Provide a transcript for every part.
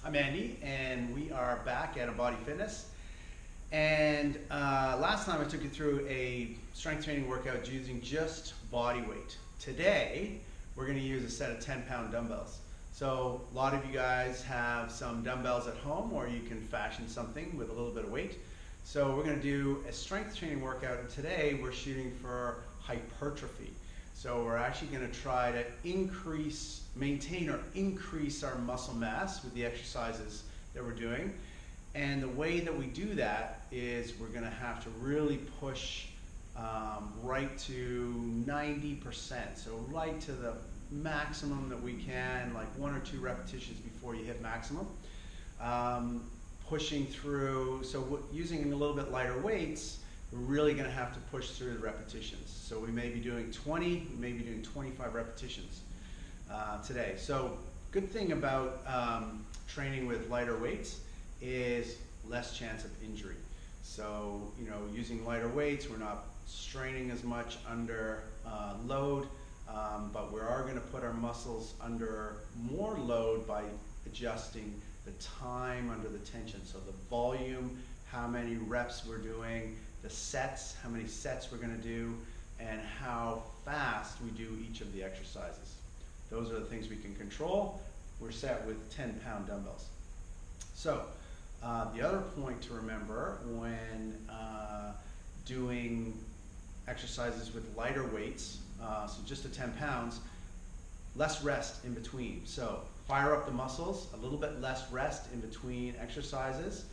I'm Andy, and we are back at eMbody Fitness. And last time I took you through a strength training workout using just body weight. Today, we're going to use a set of 10-pound dumbbells. So a lot of you guys have some dumbbells at home, or you can fashion something with a little bit of weight. So we're going to do a strength training workout, and today we're shooting for hypertrophy. So we're actually going to try to maintain or increase our muscle mass with the exercises that we're doing. And the way that we do that is we're going to have to really push right to 90%. So right to the maximum that we can, like 1 or 2 repetitions before you hit maximum. Pushing through, so using a little bit lighter weights, we're really going to have to push through the repetitions. So we may be doing 20, we may be doing 25 repetitions today. So good thing about training with lighter weights is less chance of injury. So, you know, using lighter weights, we're not straining as much under load, but we are going to put our muscles under more load by adjusting the time under the tension. So the volume, how many reps we're doing, the sets, how many sets we're going to do, and how fast we do each of the exercises. Those are the things we can control. We're set with 10-pound dumbbells. So the other point to remember when doing exercises with lighter weights, so just to 10 pounds, less rest in between. So fire up the muscles, a little bit less rest in between exercises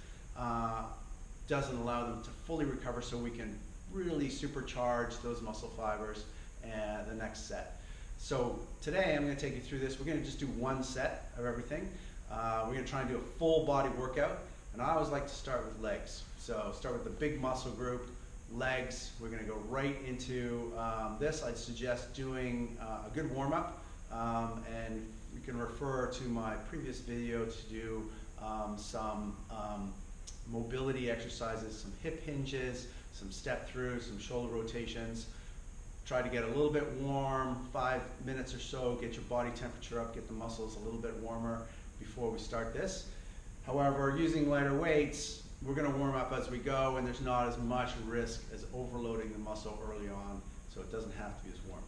doesn't allow them to fully recover, so we can really supercharge those muscle fibers and the next set. So today I'm going to take you through this. We're going to just do one set of everything. We're going to try and do a full body workout, and I always like to start with legs. So start with the big muscle group, legs. We're going to go right into this. I'd suggest doing a good warm-up, and you can refer to my previous video to do some mobility exercises, some hip hinges, some step throughs, some shoulder rotations. Try to get a little bit warm, 5 minutes or so, get your body temperature up, get the muscles a little bit warmer before we start this. However, using lighter weights, we're going to warm up as we go, and there's not as much risk as overloading the muscle early on, so it doesn't have to be as warm.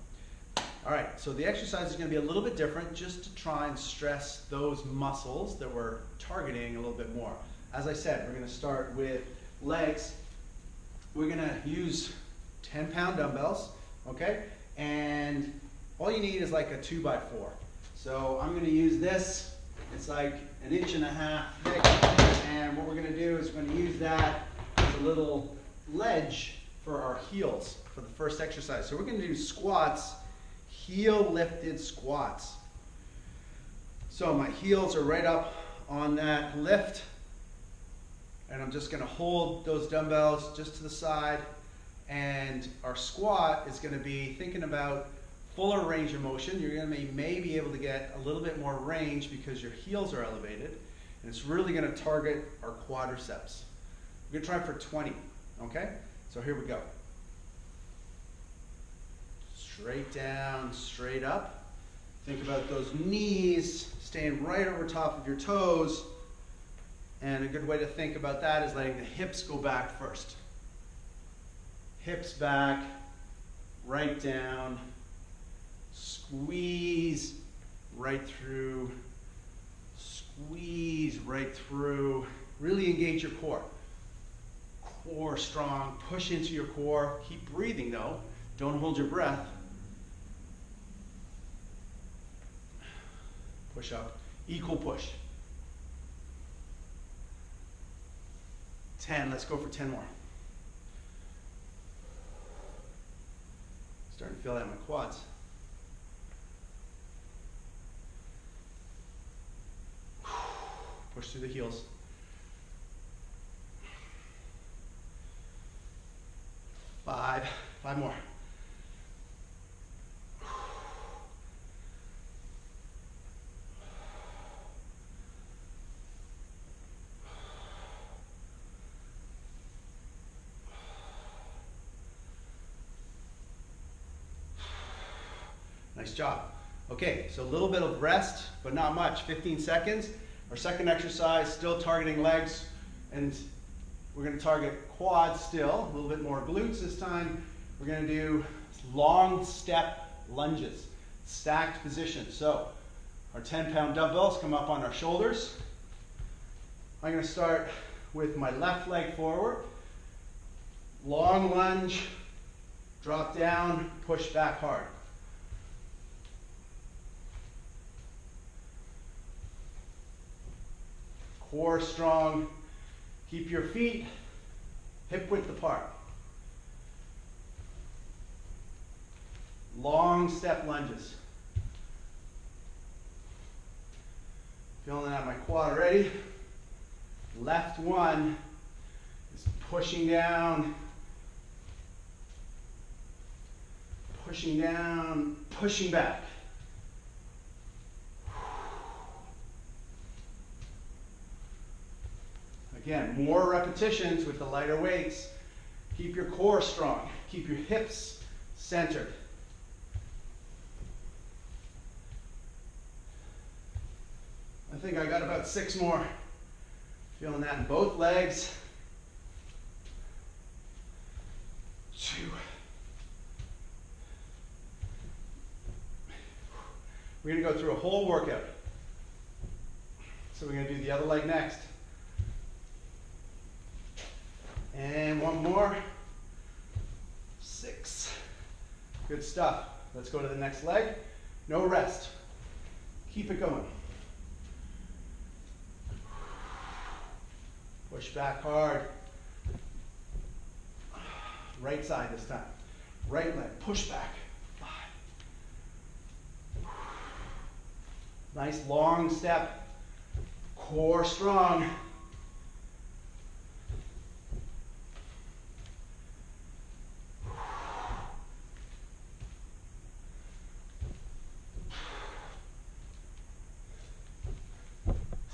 All right, so the exercise is going to be a little bit different, just to try and stress those muscles that we're targeting a little bit more. As I said, we're going to start with legs. We're going to use 10-pound dumbbells, okay? And all you need is like a 2x4. So I'm going to use this. It's like 1.5 inches thick. And what we're going to do is we're going to use that as a little ledge for our heels for the first exercise. So we're going to do squats, heel lifted squats. So my heels are right up on that lift. And I'm just going to hold those dumbbells just to the side, and our squat is going to be thinking about fuller range of motion. You're going to may be able to get a little bit more range because your heels are elevated, and it's really going to target our quadriceps. We're going to try for 20, okay? So here we go. Straight down, straight up. Think about those knees staying right over top of your toes. And a good way to think about that is letting the hips go back first. Hips back, right down, squeeze right through, squeeze right through. Really engage your core. Core strong, push into your core. Keep breathing though, don't hold your breath. Push up, equal push. 10, let's go for 10 more. Starting to feel that in my quads. Push through the heels. 5 more. Nice job. Okay, so a little bit of rest, but not much, 15 seconds. Our second exercise, still targeting legs, and we're going to target quads still, a little bit more glutes this time. We're going to do long step lunges, stacked position. So our 10-pound dumbbells come up on our shoulders. I'm going to start with my left leg forward, long lunge, drop down, push back hard. Core strong. Keep your feet hip width apart. Long step lunges. Feeling out my quad already. Left one is pushing down, pushing down, pushing back. Again, more repetitions with the lighter weights. Keep your core strong. Keep your hips centered. I think I got about 6 more. Feeling that in both legs. 2. We're going to go through a whole workout. So we're going to do the other leg next. And 1 more. 6. Good stuff. Let's go to the next leg. No rest. Keep it going. Push back hard. Right side this time. Right leg, push back. 5. Nice long step. Core strong.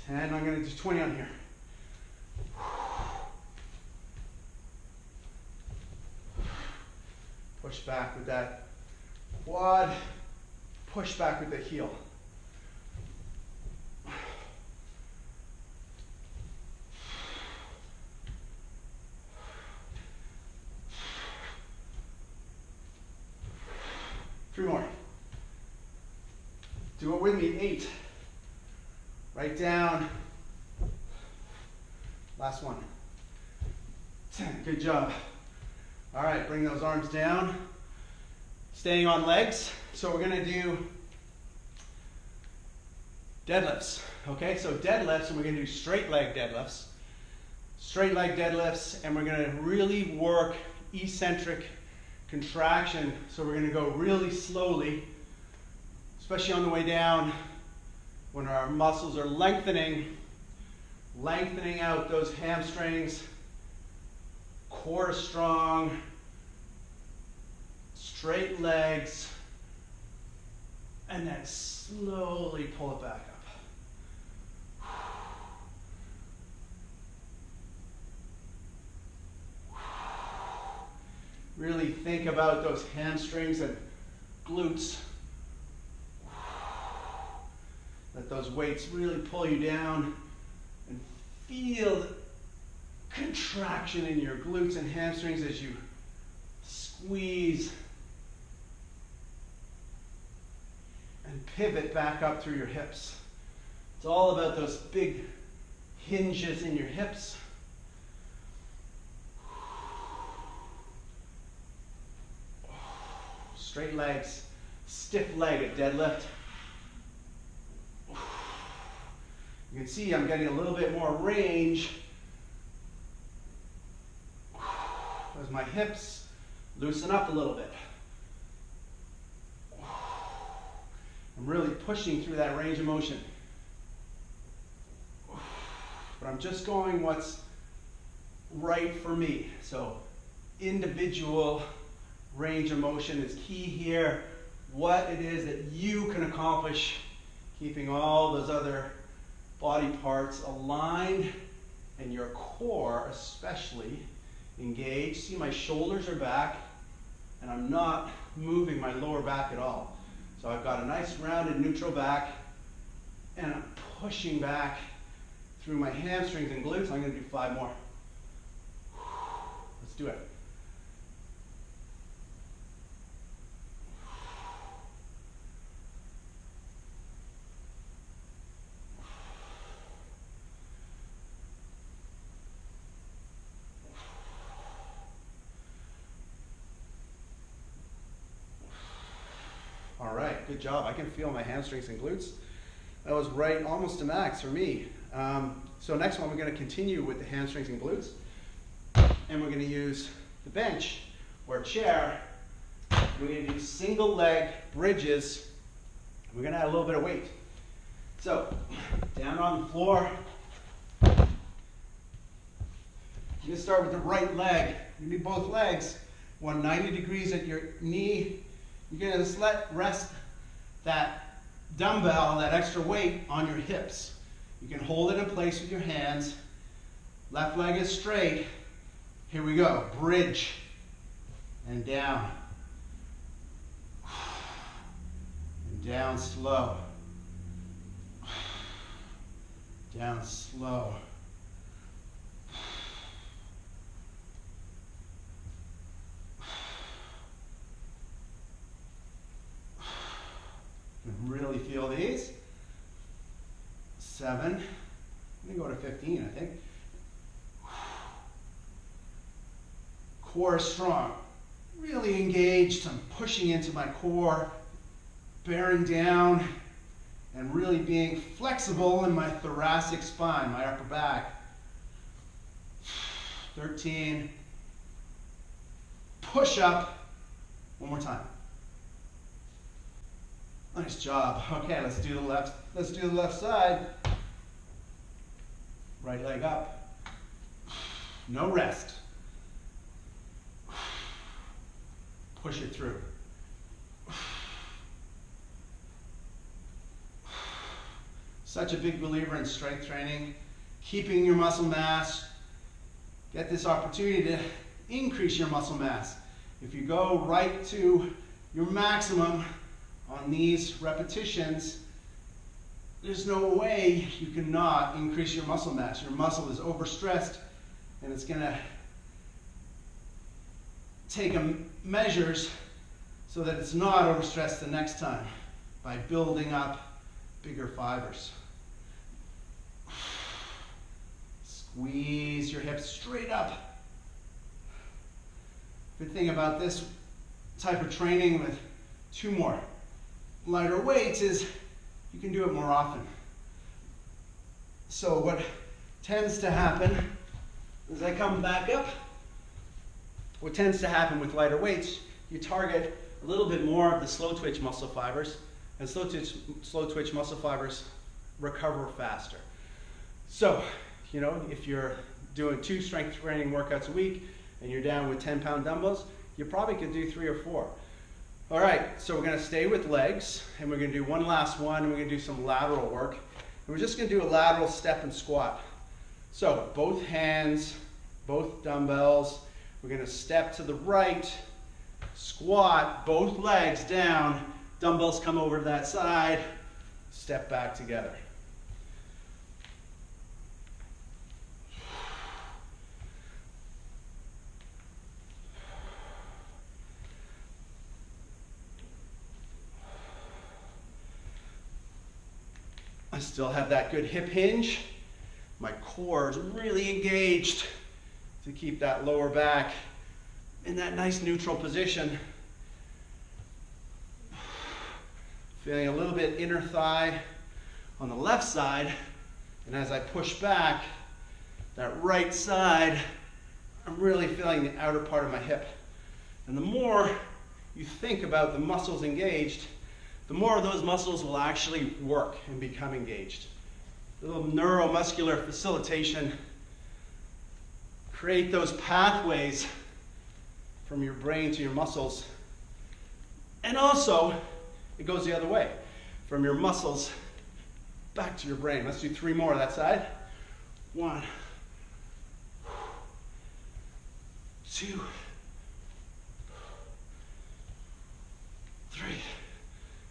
10, I'm going to do 20 on here. Push back with that quad, push back with the heel. Three more. Do it with me, 8. Right down. Last one. 10, good job. All right, bring those arms down. Staying on legs. So we're gonna do deadlifts, okay? So deadlifts, and we're gonna do straight leg deadlifts. Straight leg deadlifts, and we're gonna really work eccentric contraction. So we're gonna go really slowly, especially on the way down when our muscles are lengthening out those hamstrings. Core strong, straight legs, and then slowly pull it back up. Really think about those hamstrings and glutes. Let those weights really pull you down and feel the contraction in your glutes and hamstrings as you squeeze and pivot back up through your hips. It's all about those big hinges in your hips. Straight legs, stiff leg at deadlift. You can see I'm getting a little bit more range as my hips loosen up a little bit. I'm really pushing through that range of motion. But I'm just going what's right for me. So individual range of motion is key here. What it is that you can accomplish, keeping all those other body parts aligned and your core especially engaged. See, my shoulders are back and I'm not moving my lower back at all. So I've got a nice rounded neutral back and I'm pushing back through my hamstrings and glutes. I'm going to do 5 more. Let's do it. All right, good job. I can feel my hamstrings and glutes. That was right almost to max for me. So next one, we're going to continue with the hamstrings and glutes. And we're going to use the bench or chair. We're going to do single leg bridges. We're going to add a little bit of weight. So down on the floor. You're going to start with the right leg. You do both legs. 190 degrees at your knee. You're going to just rest that dumbbell, that extra weight on your hips. You can hold it in place with your hands. Left leg is straight. Here we go. Bridge and down. And down slow. Down slow. Really feel these. 7. I'm going to go to 15, I think. Core is strong. Really engaged. I'm pushing into my core, bearing down, and really being flexible in my thoracic spine, my upper back. 13. Push up. One more time. Nice job. Okay, let's do the left side. Right leg up. No rest. Push it through. Such a big believer in strength training, keeping your muscle mass. Get this opportunity to increase your muscle mass. If you go right to your maximum on these repetitions, there's no way you cannot increase your muscle mass. Your muscle is overstressed, and it's going to take measures so that it's not overstressed the next time by building up bigger fibers. Squeeze your hips straight up. Good thing about this type of training with 2 more lighter weights is you can do it more often. So what tends to happen as I come back up, what tends to happen with lighter weights, you target a little bit more of the slow twitch muscle fibers, and slow twitch muscle fibers recover faster. So, you know, if you're doing 2 strength training workouts a week and you're down with 10-pound dumbbells, you probably could do 3 or 4. All right, so we're going to stay with legs, and we're going to do one last one, and we're going to do some lateral work. And we're just going to do a lateral step and squat. So both hands, both dumbbells. We're going to step to the right, squat, both legs down. Dumbbells come over to that side, step back together. I still have that good hip hinge. My core is really engaged to keep that lower back in that nice neutral position. Feeling a little bit inner thigh on the left side, and as I push back, that right side, I'm really feeling the outer part of my hip. And the more you think about the muscles engaged, the more of those muscles will actually work and become engaged. A little neuromuscular facilitation. Create those pathways from your brain to your muscles. And also, it goes the other way. From your muscles back to your brain. Let's do 3 more on that side. 1, 2, 3.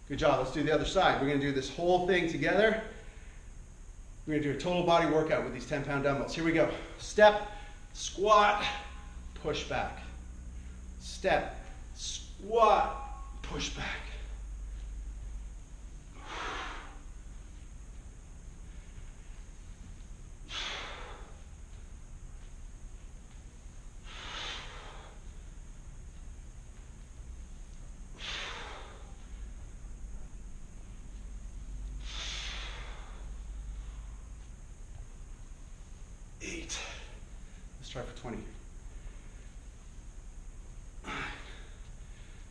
Good job. Let's do the other side. We're going to do this whole thing together. We're gonna do a total body workout with these 10-pound dumbbells. Here we go. Step, squat, push back. Step, squat, push back. Let's try for 20.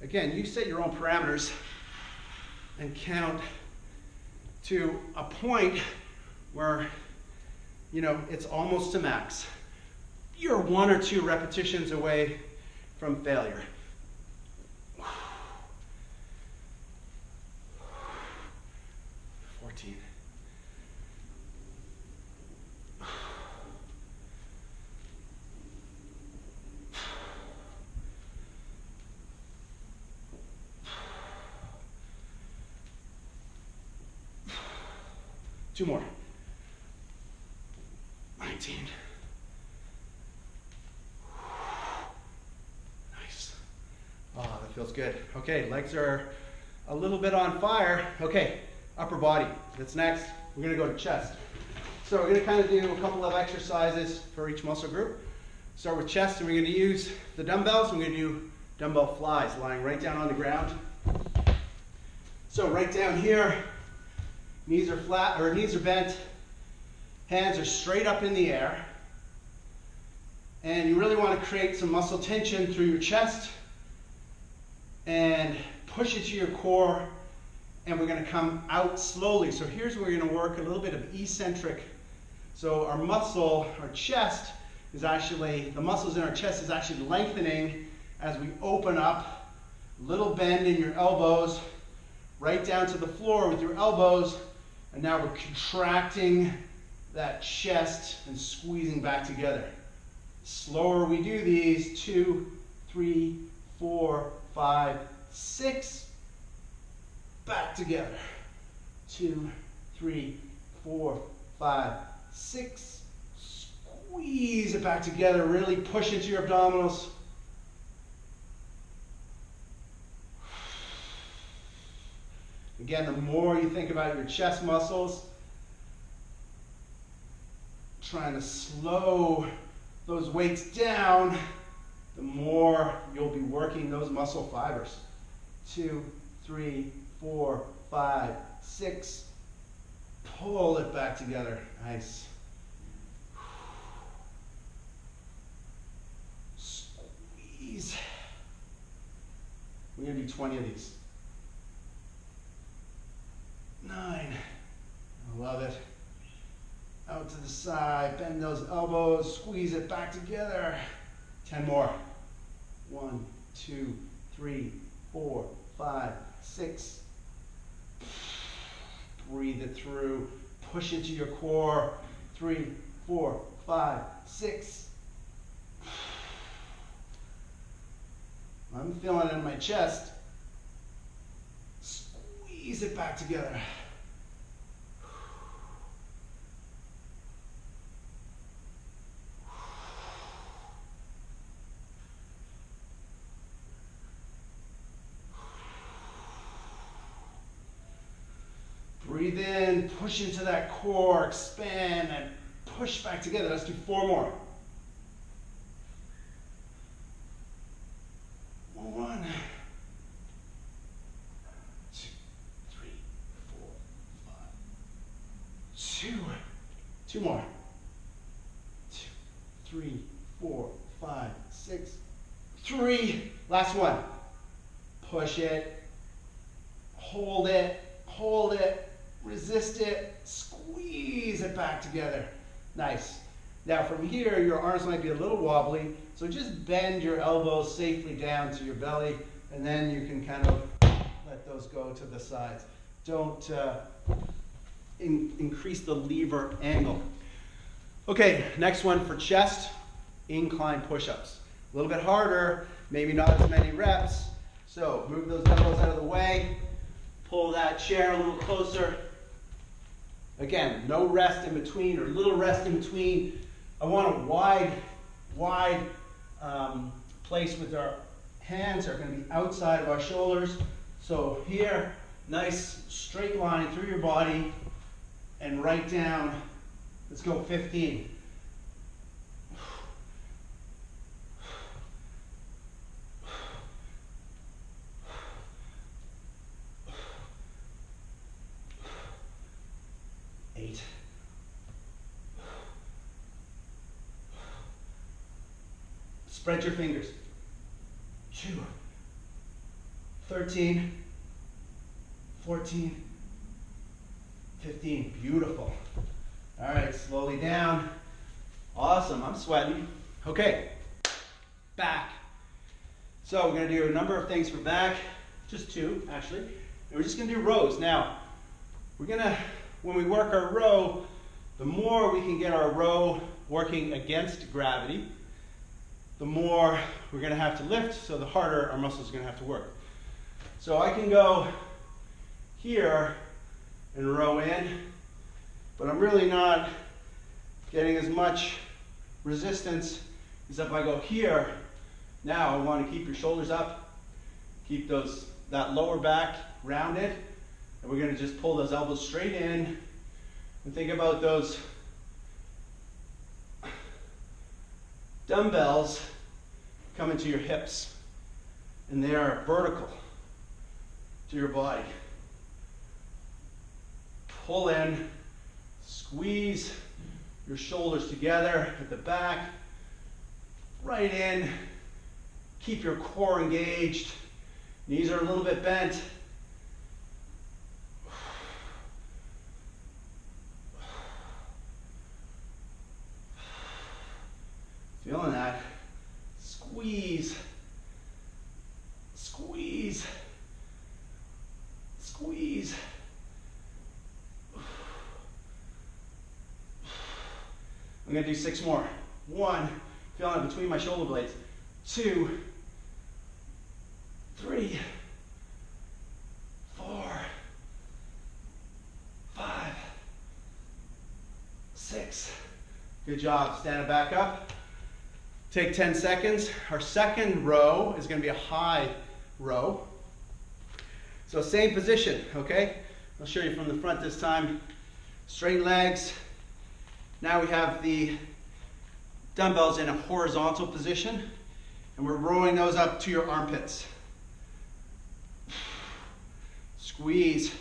Again, you set your own parameters and count to a point where, you know, it's almost to max. You're 1 or 2 repetitions away from failure. 14. 2 more. 19. Nice. Oh, that feels good. Okay, legs are a little bit on fire. Okay, upper body. That's next. We're gonna go to chest. So we're gonna kind of do a couple of exercises for each muscle group. Start with chest, and we're gonna use the dumbbells. We're gonna do dumbbell flies, lying right down on the ground. So right down here, knees are flat, or knees are bent, hands are straight up in the air. And you really want to create some muscle tension through your chest and push it to your core, and we're going to come out slowly. So here's where we're going to work a little bit of eccentric. So our muscle, our chest is actually, the muscles in our chest is actually lengthening as we open up. Little bend in your elbows, right down to the floor with your elbows. And now we're contracting that chest and squeezing back together. Slower we do these, 2, 3, 4, 5, 6, back together. 2, 3, 4, 5, 6, squeeze it back together, really push into your abdominals. Again, the more you think about your chest muscles, trying to slow those weights down, the more you'll be working those muscle fibers. 2, 3, 4, 5, 6. Pull it back together. Nice. Squeeze. We're going to do 20 of these. 9. I love it. Out to the side, bend those elbows, squeeze it back together. 10 more. 1, 2, 3, 4, 5, 6. Breathe it through. Push into your core. 3, 4, 5, 6. I'm feeling it in my chest. Squeeze it back together. Breathe in, push into that core, expand, and push back together. Let's do 4 more. 1, 2, 3, 4, 5. 2 more. 2, 3, 4, 5, 6. 3. Last one. Push it. Hold it. Hold it. Resist it. Squeeze it back together. Nice. Now from here, your arms might be a little wobbly, so just bend your elbows safely down to your belly, and then you can kind of let those go to the sides. Don't increase the lever angle. Okay, next one for chest, incline push-ups. A little bit harder, maybe not as many reps, so move those dumbbells out of the way, pull that chair a little closer. Again, no rest in between or little rest in between. I want a wide place with our hands are going to be outside of our shoulders. So here, nice straight line through your body and right down. Let's go 15. Spread your fingers. 2, 13, 14, 15. Beautiful. All right, slowly down. Awesome, I'm sweating. Okay, back. So we're gonna do a number of things for back, just 2 actually. And we're just gonna do rows. Now, when we work our row, the more we can get our row working against gravity, the more we're going to have to lift, so the harder our muscles are going to have to work. So I can go here and row in, but I'm really not getting as much resistance as if I go here. Now I want to keep your shoulders up, keep that lower back rounded, and we're going to just pull those elbows straight in and think about those dumbbells coming to your hips, and they are vertical to your body. Pull in, squeeze your shoulders together at the back, right in, keep your core engaged, knees are a little bit bent. Feeling that. Squeeze, squeeze, squeeze. I'm going to do 6 more. 1, feeling it between my shoulder blades. 2, 3, 4, 5, 6. Good job. Stand it back up. Take 10 seconds. Our second row is going to be a high row. So same position, okay? I'll show you from the front this time. Straight legs. Now we have the dumbbells in a horizontal position, and we're rowing those up to your armpits. Squeeze.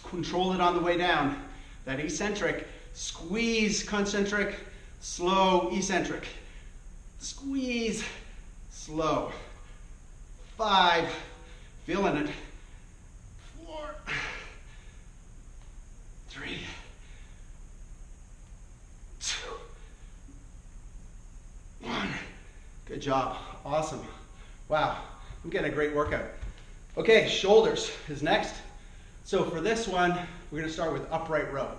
Control it on the way down. That eccentric, squeeze, concentric, slow, eccentric. Squeeze, slow. 5, feeling it. 4, 3, 2, 1. Good job. Awesome. Wow, I'm getting a great workout. Okay, shoulders is next. So for this one, we're going to start with upright row.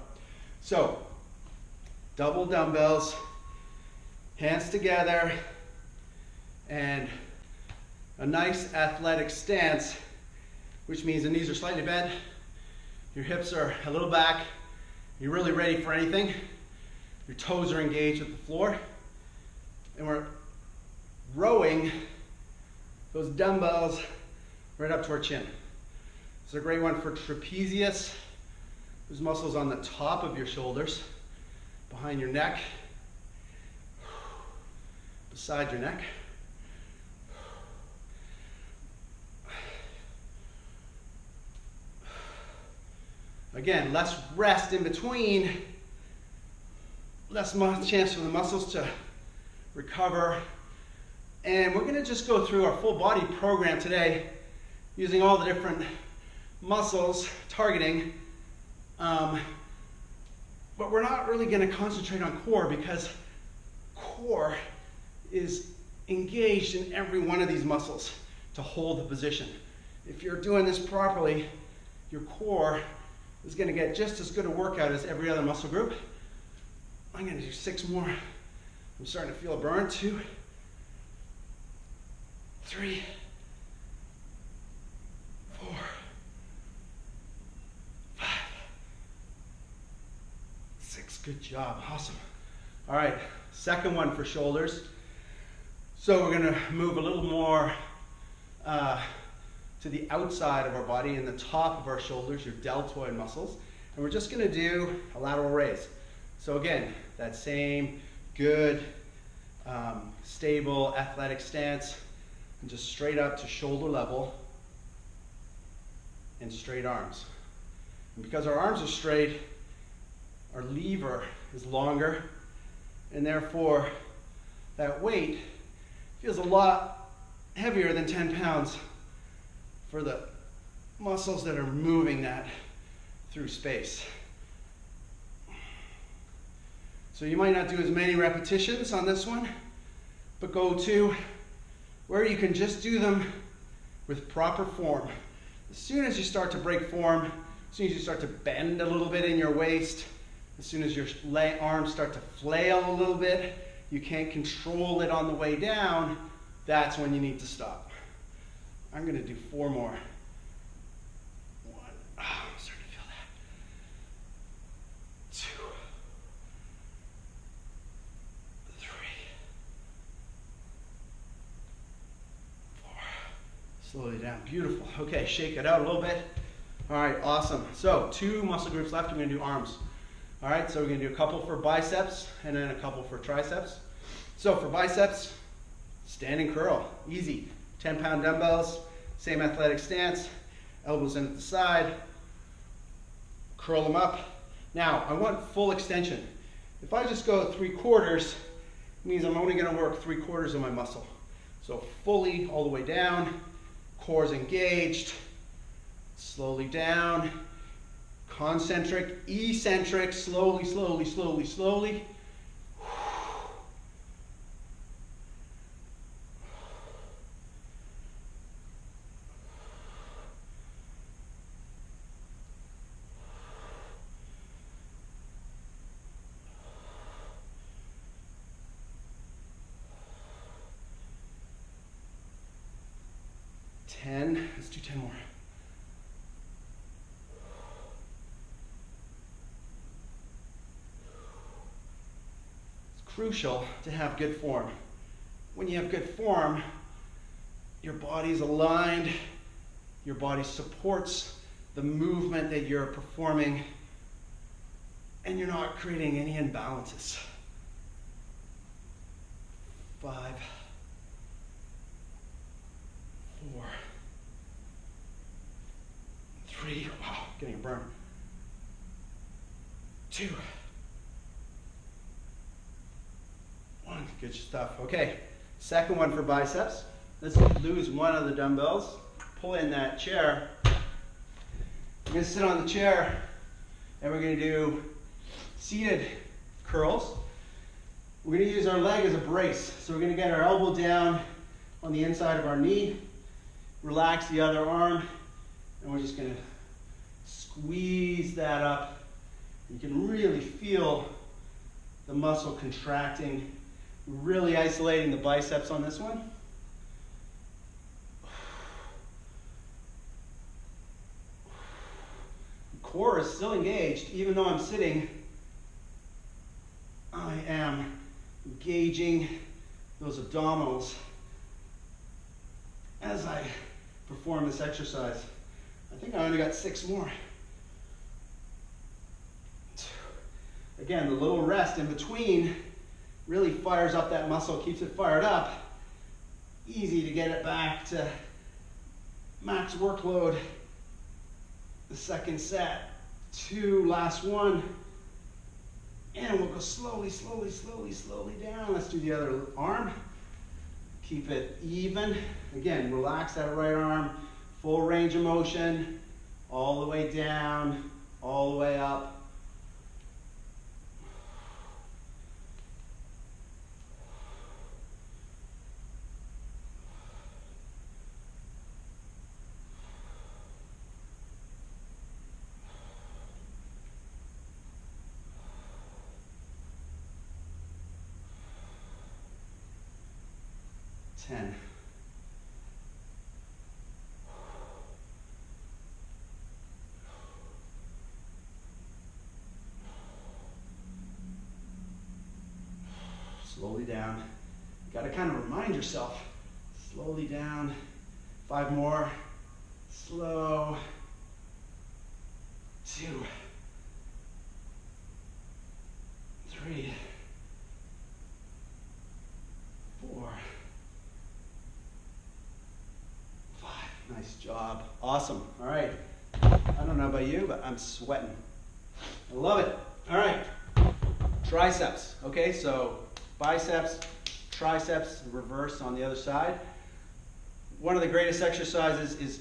So, double dumbbells, hands together, and a nice athletic stance, which means the knees are slightly bent, your hips are a little back, you're really ready for anything, your toes are engaged with the floor, and we're rowing those dumbbells right up to our chin. It's a great one for trapezius. Those muscles on the top of your shoulders, behind your neck, beside your neck. Again, less rest in between, less chance for the muscles to recover. And we're going to just go through our full body program today using all the different muscles targeting, but we're not really going to concentrate on core because core is engaged in every one of these muscles to hold the position. if you're doing this properly, your core is going to get just as good a workout as every other muscle group. I'm going to do 6 more. I'm starting to feel a burn. 2, 3, 4, 5, 6. Good job. Awesome. All right, second one for shoulders. So we're going to move a little more to the outside of our body and the top of our shoulders, your deltoid muscles. And we're just going to do a lateral raise. So again, that same good, stable, athletic stance, and just straight up to shoulder level and straight arms. And because our arms are straight, our lever is longer, and therefore that weight feels a lot heavier than 10 pounds for the muscles that are moving that through space. So you might not do as many repetitions on this one, but go to where you can just do them with proper form. As soon as you start to break form, as soon as you start to bend a little bit in your waist, as soon as your arms start to flail a little bit, you can't control it on the way down, that's when you need to stop. I'm going to do 4 more. 1. Oh, I'm starting to feel that. 2. 3. 4. Slowly down. Beautiful. Okay, shake it out a little bit. All right, awesome. So 2 muscle groups left. We're going to do arms. All right, so we're going to do a couple for biceps and then a couple for triceps. So for biceps, standing curl, easy. 10-pound dumbbells, same athletic stance, elbows in at the side, curl them up. Now, I want full extension. If I just go 3/4, it means I'm only going to work 3/4 of my muscle. So fully all the way down, core's engaged, slowly down, concentric, eccentric, slowly, slowly, slowly, slowly. 10, let's do 10 more. It's crucial to have good form. When you have good form, your body's aligned, your body supports the movement that you're performing, and you're not creating any imbalances. 5, 4, 3, wow, getting a burn. 2, 1, good stuff. Okay, second one for biceps. Let's lose one of the dumbbells. Pull in that chair. We're going to sit on the chair and we're going to do seated curls. We're going to use our leg as a brace. So we're going to get our elbow down on the inside of our knee, relax the other arm, and we're just going to squeeze that up. You can really feel the muscle contracting, really isolating the biceps on this one. The core is still engaged, even though I'm sitting. I am engaging those abdominals as I perform this exercise. I think I only got 6 more. Again, the little rest in between really fires up that muscle, keeps it fired up. Easy to get it back to max workload. The second set, 2, last one. And we'll go slowly, slowly, slowly, slowly down. Let's do the other arm. Keep it even. Again, relax that right arm. Full range of motion. All the way down, all the way up. 10. Slowly down. You got to kind of remind yourself. Slowly down. 5 more. Slow. 2. 3. 4. 5. Nice job. Awesome. All right. I don't know about you, but I'm sweating. I love it. All right. Triceps. Okay, so biceps, triceps, reverse on the other side. One of the greatest exercises is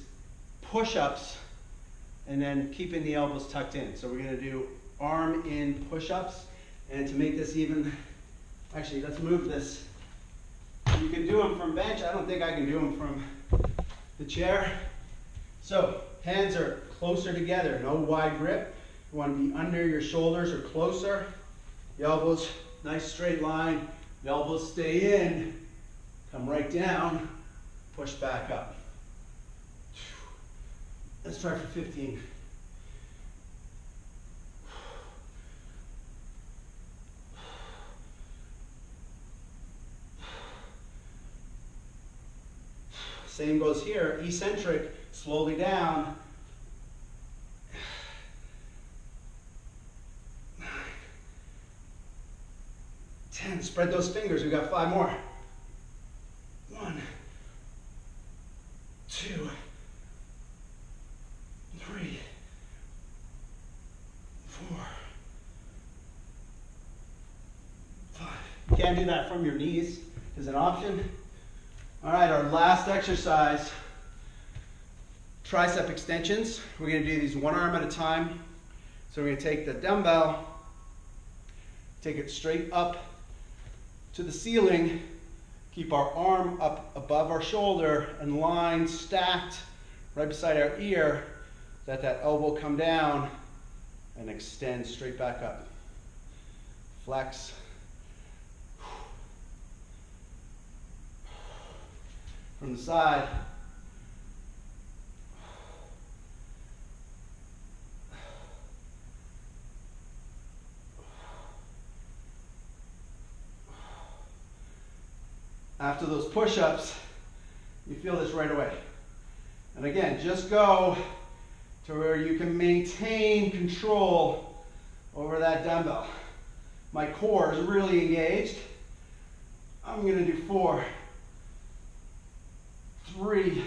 push-ups and then keeping the elbows tucked in. So we're going to do arm in push-ups. And to make this even, actually, let's move this. You can do them from bench. I don't think I can do them from the chair. So hands are closer together, no wide grip. You want to be under your shoulders or closer. The elbows, nice straight line. The elbows stay in, come right down, push back up. Let's try for 15. Same goes here, eccentric, slowly down. 9, 10, spread those fingers, we got 5 more. 1, 2, 3, 4, 5. You can't do that from your knees, is an option. All right, our last exercise, tricep extensions. We're going to do these one arm at a time. So we're going to take the dumbbell, take it straight up to the ceiling, keep our arm up above our shoulder and line stacked right beside our ear, let that elbow come down and extend straight back up. Flex. From the side. After those push-ups, you feel this right away. And again, just go to where you can maintain control over that dumbbell. My core is really engaged. I'm going to do 4, 3,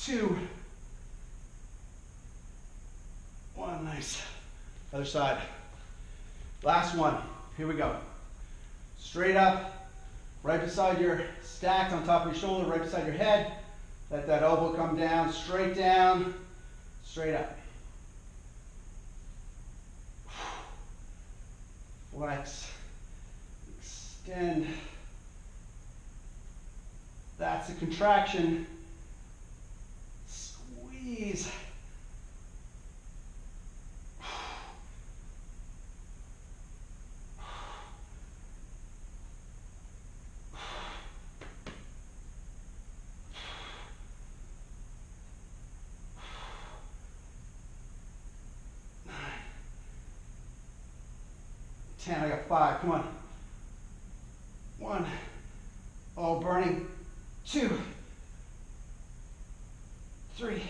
2, 1. Nice. Other side. Last one. Here we go. Straight up, right beside your, stacked on top of your shoulder, right beside your head. Let that elbow come down, straight up. Flex, extend. That's a contraction. Squeeze. I got 5, come on. 1, oh, burning. 2, 3,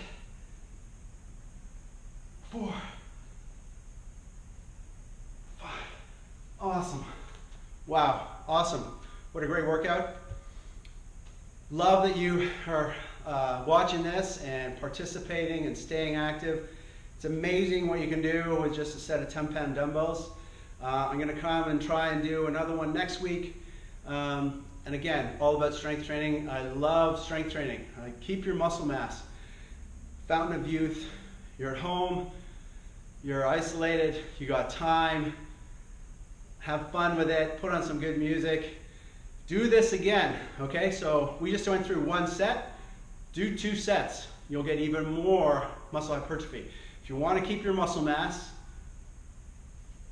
4, 5. Awesome. Wow, awesome. What a great workout. Love that you are watching this and participating and staying active. It's amazing what you can do with just a set of 10-pound dumbbells. I'm going to come and try and do another one next week. And again, all about strength training. I love strength training. Keep your muscle mass. Fountain of youth. You're at home. You're isolated. You got time. Have fun with it. Put on some good music. Do this again. Okay, so we just went through 1 set. Do 2 sets. You'll get even more muscle hypertrophy. If you want to keep your muscle mass,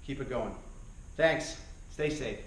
keep it going. Thanks. Stay safe.